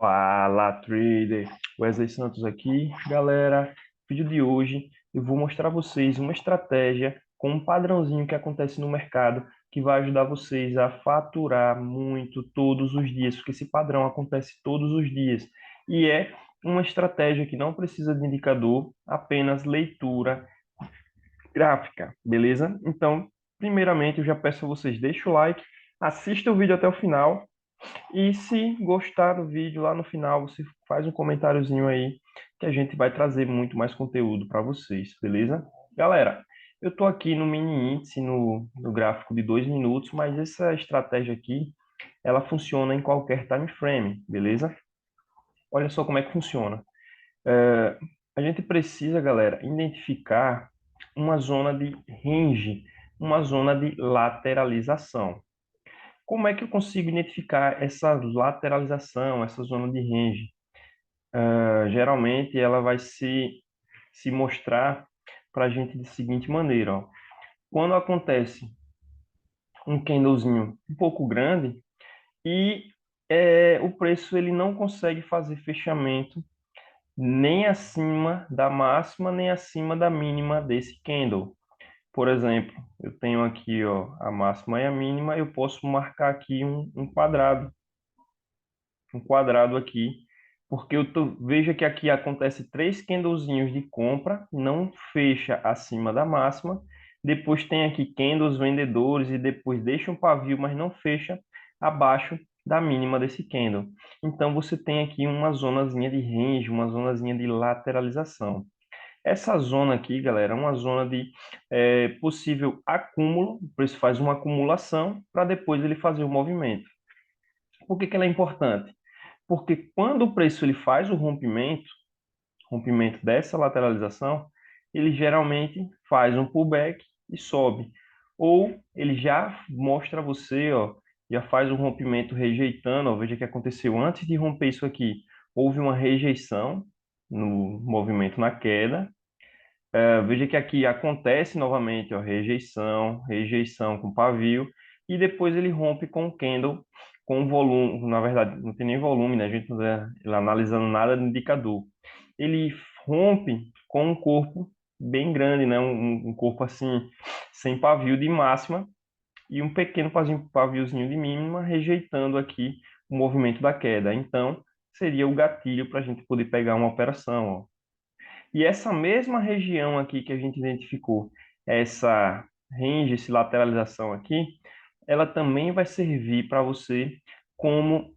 Fala, trader! Wesley Santos aqui. Galera, vídeo de hoje eu vou mostrar a vocês uma estratégia com um padrãozinho que acontece no mercado que vai ajudar vocês a faturar muito todos os dias, porque esse padrão acontece todos os dias. E é uma estratégia que não precisa de indicador, apenas leitura gráfica, beleza? Então, primeiramente, eu já peço a vocês, deixem o like, assista o vídeo até o final e se gostar do vídeo, lá no final você faz um comentáriozinho aí que a gente vai trazer muito mais conteúdo para vocês, beleza? Galera, eu estou aqui no mini índice, no gráfico de 2 minutos, mas essa estratégia aqui, ela funciona em qualquer time frame, beleza? Olha só como é que funciona. É, a gente precisa, galera, identificar uma zona de range, uma zona de lateralização. Como é que eu consigo identificar essa lateralização, essa zona de range? Geralmente ela vai se mostrar para a gente da seguinte maneira, ó. Quando acontece um candlezinho um pouco grande e o preço ele não consegue fazer fechamento nem acima da máxima, nem acima da mínima desse candle. Por exemplo, eu tenho aqui ó, a máxima e a mínima, eu posso marcar aqui um quadrado aqui, porque veja que aqui acontece três candlezinhos de compra, não fecha acima da máxima, depois tem aqui candles vendedores e depois deixa um pavio, mas não fecha abaixo da mínima desse candle. Então você tem aqui uma zonazinha de range, uma zonazinha de lateralização. Essa zona aqui, galera, é uma zona de possível acúmulo, o preço faz uma acumulação para depois ele fazer o movimento. Por que que ela é importante? Porque quando o preço ele faz o rompimento dessa lateralização, ele geralmente faz um pullback e sobe. Ou ele já mostra a você, ó, já faz um rompimento rejeitando, ó, veja o que aconteceu antes de romper isso aqui. Houve uma rejeição no movimento na queda. Veja que aqui acontece novamente, ó, rejeição, rejeição com pavio, e depois ele rompe com o candle com volume, na verdade, não tem nem volume, né? A gente não está analisando nada de indicador. Ele rompe com um corpo bem grande, né? Um corpo assim, sem pavio de máxima e um pequeno paviozinho de mínima, rejeitando aqui o movimento da queda. Então, seria o gatilho para a gente poder pegar uma operação, ó. E essa mesma região aqui que a gente identificou, essa range, essa lateralização aqui, ela também vai servir para você como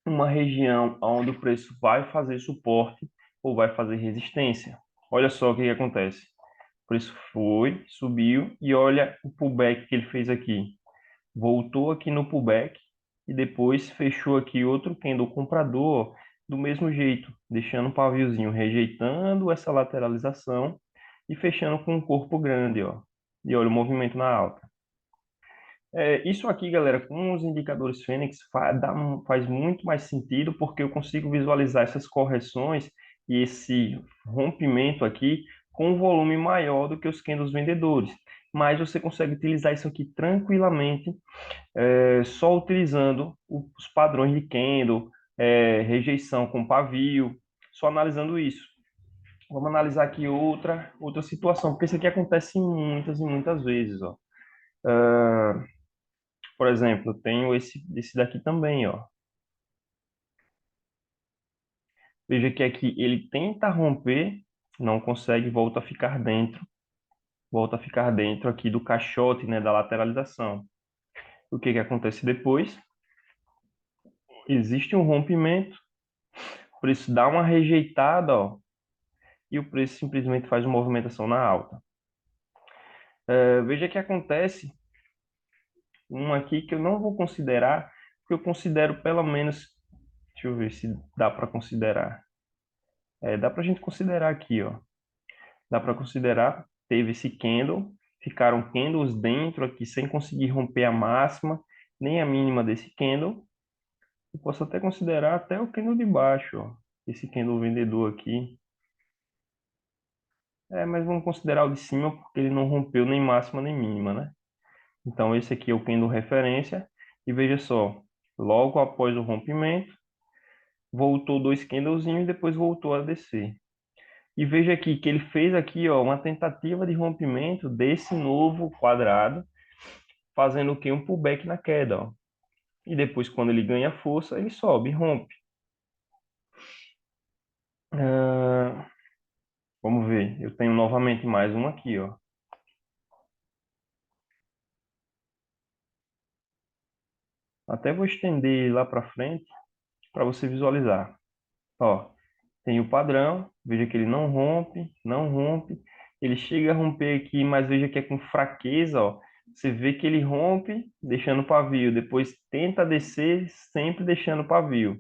uma região onde o preço vai fazer suporte ou vai fazer resistência. Olha só o que acontece. O preço foi, subiu e olha o pullback que ele fez aqui. Voltou aqui no pullback e depois fechou aqui outro candle comprador do mesmo jeito, deixando um paviozinho rejeitando essa lateralização e fechando com um corpo grande, ó. E olha o movimento na alta. Isso aqui, galera, com os indicadores Fênix faz muito mais sentido porque eu consigo visualizar essas correções e esse rompimento aqui com um volume maior do que os candles vendedores. Mas você consegue utilizar isso aqui tranquilamente, só utilizando os padrões de candle, rejeição com pavio, só analisando isso. Vamos analisar aqui outra situação, porque isso aqui acontece muitas e muitas vezes, ó. Por exemplo, eu tenho esse daqui também, ó. Veja que aqui ele tenta romper, não consegue, volta a ficar dentro aqui do caixote, né, da lateralização. O que que acontece depois? Existe um rompimento, o preço dá uma rejeitada, ó, e o preço simplesmente faz uma movimentação na alta. Veja que acontece um aqui que eu não vou considerar, porque eu considero pelo menos, deixa eu ver se dá para considerar. Dá para a gente considerar aqui, ó. Dá para considerar, teve esse candle, ficaram candles dentro aqui sem conseguir romper a máxima, nem a mínima desse candle. Eu posso até considerar até o candle de baixo, ó. Esse candle vendedor aqui. Mas vamos considerar o de cima porque ele não rompeu nem máxima nem mínima, né? Então esse aqui é o candle referência. E veja só, logo após o rompimento, voltou 2 candlezinhos e depois voltou a descer. E veja aqui que ele fez aqui, ó, uma tentativa de rompimento desse novo quadrado, fazendo o que? Um pullback na queda, ó. E depois, quando ele ganha força, ele sobe, rompe. Ah, vamos ver. Eu tenho novamente mais um aqui, ó. Até vou estender lá para frente para você visualizar. Ó, tem o padrão, veja que ele não rompe, não rompe. Ele chega a romper aqui, mas veja que é com fraqueza, ó. Você vê que ele rompe, deixando pavio. Depois tenta descer, sempre deixando pavio.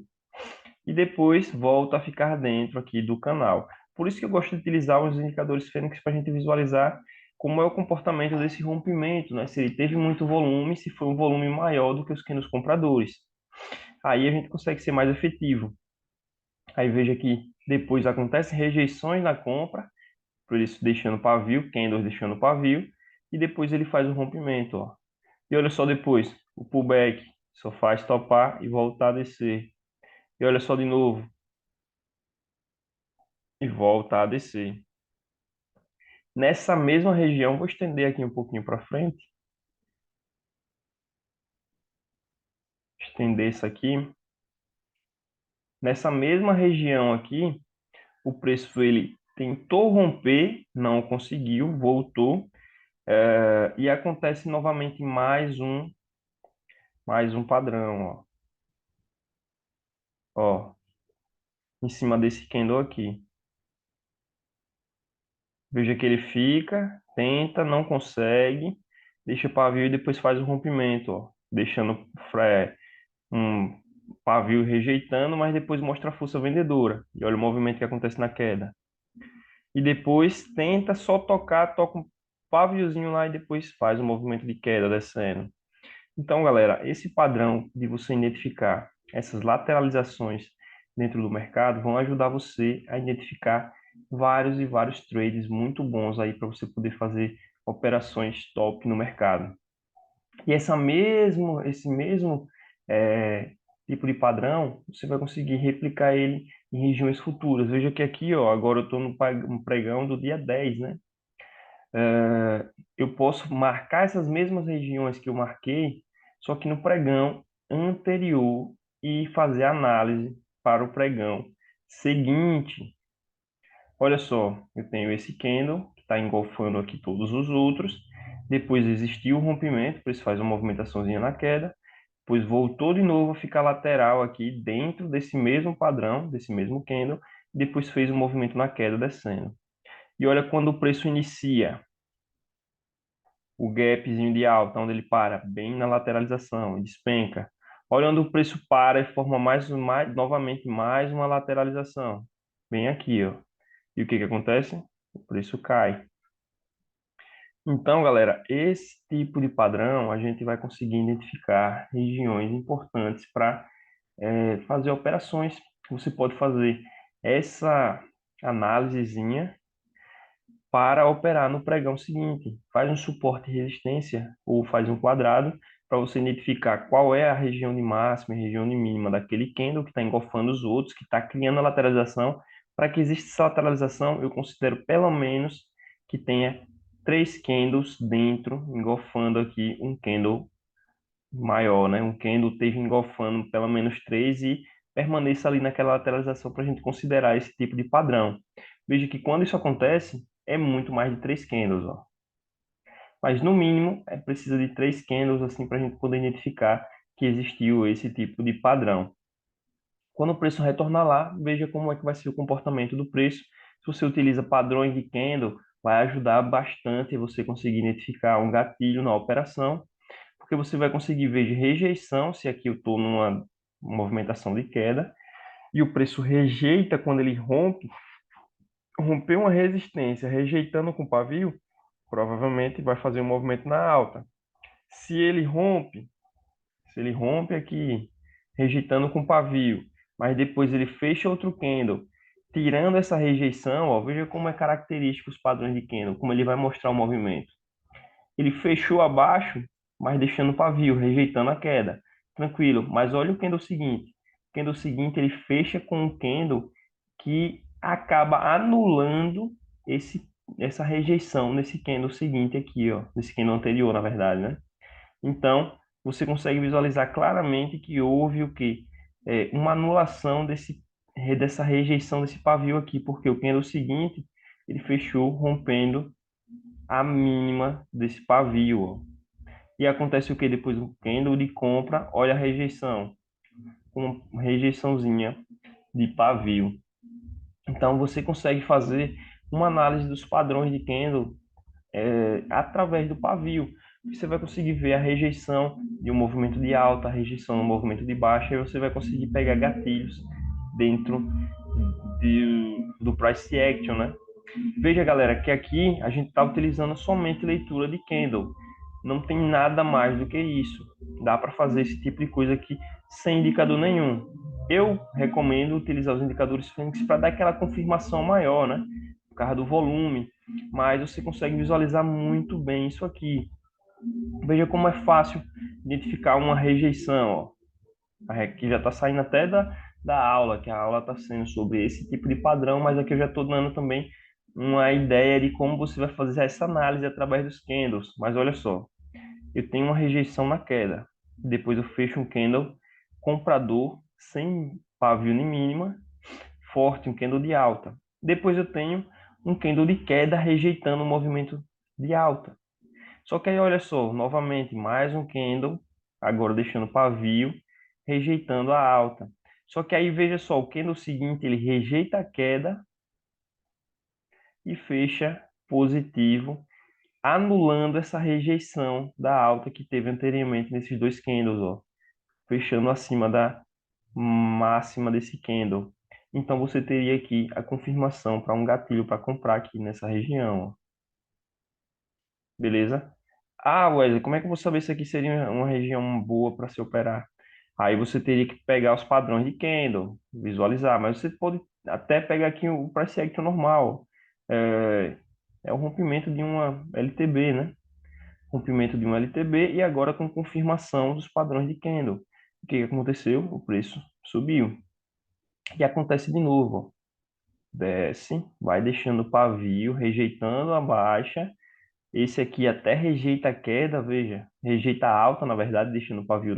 E depois volta a ficar dentro aqui do canal. Por isso que eu gosto de utilizar os indicadores Fênix para a gente visualizar como é o comportamento desse rompimento, né? Se ele teve muito volume, se foi um volume maior do que os nos compradores. Aí a gente consegue ser mais efetivo. Aí veja que depois acontece rejeições na compra, por isso deixando pavio, candles deixando pavio, e depois ele faz o rompimento, ó. E olha só depois, o pullback, só faz topar e voltar a descer. E olha só de novo, e volta a descer. Nessa mesma região, vou estender aqui um pouquinho para frente, estender isso aqui. Nessa mesma região aqui, o preço ele tentou romper, não conseguiu, voltou, e acontece novamente mais um padrão, ó, em cima desse candle aqui. Veja que ele fica, tenta, não consegue, deixa o pavio e depois faz o rompimento, ó, deixando um pavio rejeitando, mas depois mostra a força vendedora. E olha o movimento que acontece na queda. E depois tenta só tocar, toca um paviozinho lá e depois faz o movimento de queda descendo. Então, galera, esse padrão de você identificar essas lateralizações dentro do mercado vão ajudar você a identificar vários e vários trades muito bons aí para você poder fazer operações top no mercado. E esse mesmo é, tipo de padrão, você vai conseguir replicar ele em regiões futuras. Veja que aqui, ó, agora eu estou no pregão do dia 10, né? Eu posso marcar essas mesmas regiões que eu marquei, só que no pregão anterior e fazer análise para o pregão seguinte. Olha só, eu tenho esse candle que está engolfando aqui todos os outros. Depois existiu o rompimento, por isso faz uma movimentaçãozinha na queda. Depois voltou de novo a ficar lateral aqui dentro desse mesmo padrão, desse mesmo candle. Depois fez um movimento na queda descendo. E olha quando o preço inicia o gapzinho de alta, onde ele para, bem na lateralização, e despenca. Olha onde o preço para e forma novamente mais uma lateralização. Bem aqui, ó. E o que que acontece? O preço cai. Então, galera, esse tipo de padrão a gente vai conseguir identificar regiões importantes para fazer operações. Você pode fazer essa análisezinha para operar no pregão seguinte. Faz um suporte e resistência ou faz um quadrado para você identificar qual é a região de máxima e região de mínima daquele candle que está engolfando os outros, que está criando a lateralização. Para que exista essa lateralização, eu considero pelo menos que tenha 3 candles dentro, engolfando aqui um candle maior, né? Um candle esteja engolfando pelo menos três e permaneça ali naquela lateralização para a gente considerar esse tipo de padrão. Veja que quando isso acontece, é muito mais de 3 candles, ó. Mas no mínimo, precisa de 3 candles assim para a gente poder identificar que existiu esse tipo de padrão. Quando o preço retornar lá, veja como é que vai ser o comportamento do preço. Se você utiliza padrões de candle, vai ajudar bastante você conseguir identificar um gatilho na operação, porque você vai conseguir ver de rejeição, se aqui eu estou numa movimentação de queda, e o preço rejeita quando ele rompeu uma resistência, rejeitando com pavio, provavelmente vai fazer um movimento na alta. Se ele rompe, se ele rompe aqui, rejeitando com pavio, mas depois ele fecha outro candle, tirando essa rejeição, ó, veja como é característico os padrões de candle, como ele vai mostrar o movimento. Ele fechou abaixo, mas deixando o pavio, rejeitando a queda. Tranquilo, mas olha o candle seguinte. candle seguinte ele fecha com um candle que acaba anulando essa rejeição nesse candle seguinte aqui, ó, nesse candle anterior, na verdade, né? Então, você consegue visualizar claramente que houve o quê? Uma anulação dessa rejeição desse pavio aqui, porque o candle seguinte, ele fechou rompendo a mínima desse pavio, ó. E acontece o que depois do candle de compra? Olha a rejeição, uma rejeiçãozinha de pavio. Então, você consegue fazer uma análise dos padrões de candle através do pavio. Você vai conseguir ver a rejeição de um movimento de alta, a rejeição no movimento de baixa, e você vai conseguir pegar gatilhos dentro do price action, né? Veja, galera, que aqui a gente está utilizando somente leitura de candle. Não tem nada mais do que isso. Dá para fazer esse tipo de coisa aqui sem indicador nenhum. Eu recomendo utilizar os indicadores Fênix para dar aquela confirmação maior, né? Por causa do volume. Mas você consegue visualizar muito bem isso aqui. Veja como é fácil identificar uma rejeição, ó. Aqui já está saindo até da aula, que a aula está sendo sobre esse tipo de padrão, mas aqui eu já estou dando também uma ideia de como você vai fazer essa análise através dos candles. Mas olha só, eu tenho uma rejeição na queda. Depois eu fecho um candle comprador sem pavio nem mínima, forte, um candle de alta. Depois eu tenho um candle de queda rejeitando o movimento de alta. Só que aí, olha só, novamente, mais um candle, agora deixando pavio, rejeitando a alta. Só que aí, veja só, o candle seguinte, ele rejeita a queda e fecha positivo, anulando essa rejeição da alta que teve anteriormente nesses dois candles, ó, fechando acima da máxima desse candle. Então, você teria aqui a confirmação para um gatilho para comprar aqui nessa região, ó. Beleza? Ah, Wesley, como é que eu vou saber se aqui seria uma região boa para se operar? Aí você teria que pegar os padrões de candle, visualizar, mas você pode até pegar aqui o price action normal. É, é o rompimento de uma LTB, né? Rompimento de uma LTB e agora com confirmação dos padrões de candle. O que aconteceu? O preço subiu. E acontece de novo, ó. Desce, vai deixando o pavio, rejeitando a baixa. Esse aqui até rejeita a queda, veja, rejeita a alta, na verdade, deixando o pavio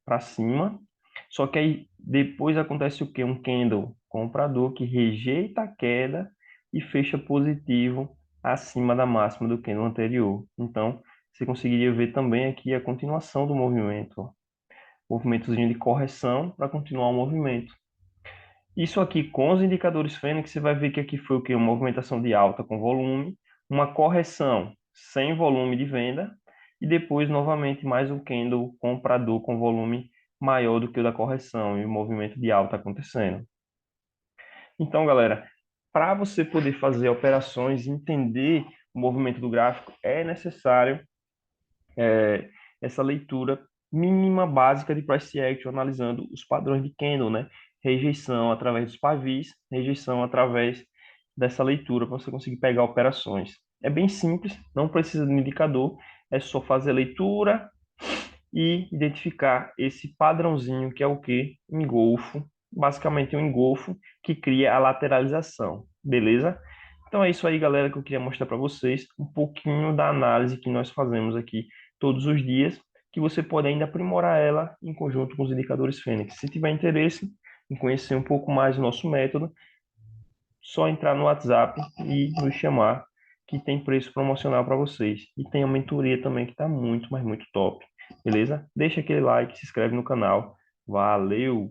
para cima. Só que aí depois acontece o quê? Um candle comprador que rejeita a queda e fecha positivo acima da máxima do candle anterior. Então, você conseguiria ver também aqui a continuação do movimento, ó. Movimentozinho de correção para continuar o movimento. Isso aqui com os indicadores Fênix, você vai ver que aqui foi o que? Uma movimentação de alta com volume, uma correção sem volume de venda, e depois novamente mais um candle comprador com volume maior do que o da correção e o movimento de alta acontecendo. Então, galera, para você poder fazer operações e entender o movimento do gráfico, é necessário essa leitura mínima básica de price action, analisando os padrões de candle, né? Rejeição através dos pavis, rejeição através dessa leitura para você conseguir pegar operações. É bem simples, não precisa de um indicador, é só fazer a leitura e identificar esse padrãozinho que é o que? Engolfo, basicamente um engolfo que cria a lateralização, beleza? Então é isso aí, galera, que eu queria mostrar para vocês, um pouquinho da análise que nós fazemos aqui todos os dias, que você pode ainda aprimorar ela em conjunto com os indicadores Fênix. Se tiver interesse em conhecer um pouco mais do nosso método, só entrar no WhatsApp e nos chamar, que tem preço promocional para vocês. E tem a mentoria também que está muito, mas muito top. Beleza? Deixa aquele like, se inscreve no canal. Valeu!